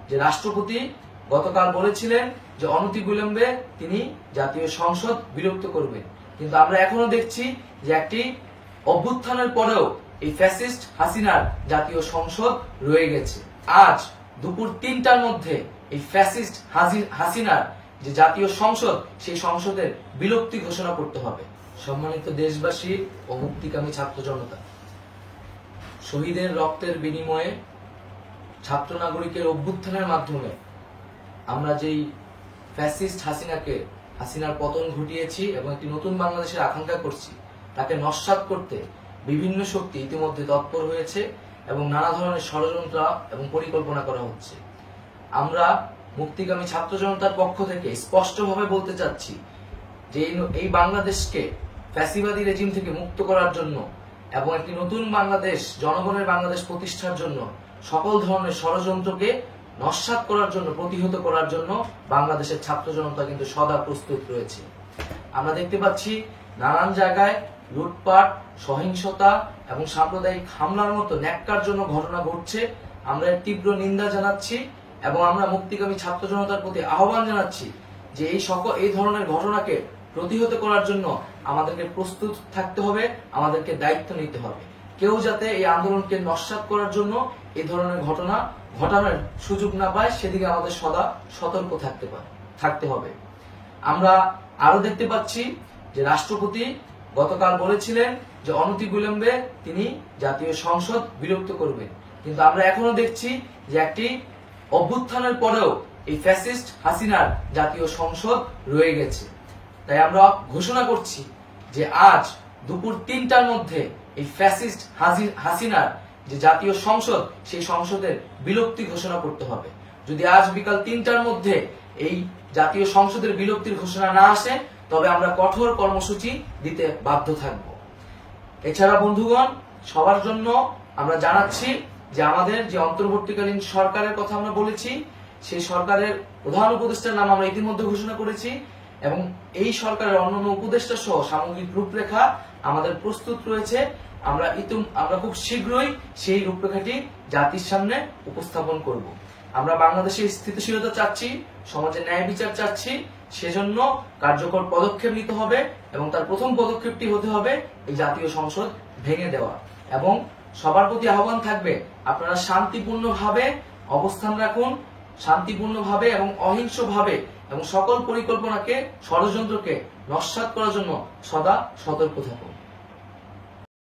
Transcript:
যে রাষ্ট্রপতি গতকাল বলেছিলেন যে অনতিবিলম্বে তিনি জাতীয় সংসদ বিলুপ্ত করবেন, কিন্তু আমরা এখনো দেখছি যে একটি অভ্যুত্থানের পরেও এই ফ্যাসিস্ট হাসিনার জাতীয় সংসদ রয়ে গেছে। আজ দুপুর ৩টার মধ্যে এই ফ্যাসিস্ট হাসিনার যে জাতীয় সংসদ, সেই সংসদের বিলুপ্তি ঘোষণা করতে হবে। সম্মানিত দেশবাসী ও মুক্তিকামী ছাত্র জনতা, শহীদের রক্তের বিনিময়ে ছাত্র নাগরিকের অভ্যুত্থানের মাধ্যমে আমরা যেই ফ্যাসিস্ট হাসিনার পতন ঘটিয়েছি এবং একটি নতুন বাংলাদেশের আকাঙ্ক্ষা করছি, তাকে নস্যাৎ করতে বিভিন্ন শক্তি ইতিমধ্যে তৎপর হয়েছে এবং নানা ধরনের ষড়যন্ত্র এবং পরিকল্পনা করা হচ্ছে। আমরা মুক্তিকামী ছাত্র জনতার পক্ষ থেকে স্পষ্টভাবে বলতে চাচ্ছি যে এই বাংলাদেশকে ফ্যাসিবাদী রেজিম থেকে মুক্ত করার জন্য এবং একটি নতুন বাংলাদেশ, জনগণের বাংলাদেশ প্রতিষ্ঠার জন্য সকল ধরনের ষড়যন্ত্রকে নস্যাৎ করার জন্য, প্রতিহত করার জন্য বাংলাদেশের ছাত্র জনতা কিন্তু সদা প্রস্তুত রয়েছে। আমরা দেখতে পাচ্ছি নানান জায়গায় লুটপাট, সহিংসতা এবং সাম্প্রদায়িক হামলার মতো ন্যাক্কারজনক ঘটনা ঘটছে। আমরা এর তীব্র নিন্দা জানাচ্ছি এবং আমরা মুক্তিকামী ছাত্র জনতার প্রতি আহ্বান জানাচ্ছি যে এই ধরনের ঘটনাকে প্রতিহত করার জন্য আমাদেরকে প্রস্তুত থাকতে হবে, আমাদেরকে দায়িত্ব নিতে হবে। কেউ যাতে এই আন্দোলনকে নস্যাৎ করার জন্য এই ধরনের ঘটনা ঘটানোর সুযোগ না পায়, সেদিকে আমাদের সদা সতর্ক থাকতে হবে। আমরা আরো দেখতে পাচ্ছি যে রাষ্ট্রপতি গতকাল বলেছিলেন যে অনতিবিলম্বে তিনি জাতীয় সংসদ বিলুপ্ত করবেন, কিন্তু আমরা এখনো দেখছি যে একটি অভ্যুত্থানের পরেও এই ফ্যাসিস্ট হাসিনার জাতীয় সংসদ রয়ে গেছে। তাই আমরা ঘোষণা করছি যে আজ দুপুর ৩টার মধ্যে এই ফ্যাসিস্ট হাসিনার যে জাতীয় সংসদ, সেই সংসদের বিলুপ্তি ঘোষণা করতে হবে। যদি আজ বিকাল ৩টার মধ্যে এই জাতীয় সংসদের বিলুপ্তির ঘোষণা না আসে, তবে আমরা কঠোর কর্মসূচি দিতে বাধ্য থাকব। এছাড়া বন্ধুগণ, সবার জন্য আমরা জানাচ্ছি যে আমাদের যে অন্তর্বর্তীকালীন সরকারের কথা আমরা বলেছি, সেই সরকারের প্রধান উপদেষ্টার নাম আমরা ইতিমধ্যে ঘোষণা করেছি এবং এই সরকারের অন্যান্য উপদেষ্টা সহ সামগ্রিক রূপরেখা আমাদের প্রস্তুত রয়েছে। আমরা খুব শীঘ্রই সেই রূপরেখাটি জাতির সামনে উপস্থাপন করব। আমরা বাংলাদেশের স্থিতিশীলতা চাচ্ছি, সমাজে ন্যায় বিচার চাচ্ছি, সেজন্য কার্যকর পদক্ষেপ নিতে হবে এবং তার প্রথম পদক্ষেপটি হতে হবে এই জাতীয় সংসদ ভেঙে দেওয়া। এবং সবার প্রতি আহ্বান থাকবে, আপনারা শান্তিপূর্ণভাবে অবস্থান রাখুন, শান্তিপূর্ণভাবে এবং অহিংসভাবে, এবং সকল পরিকল্পনাকে, ষড়যন্ত্রকে নস্যাৎ করার জন্য সদা সতর্ক থাকুন।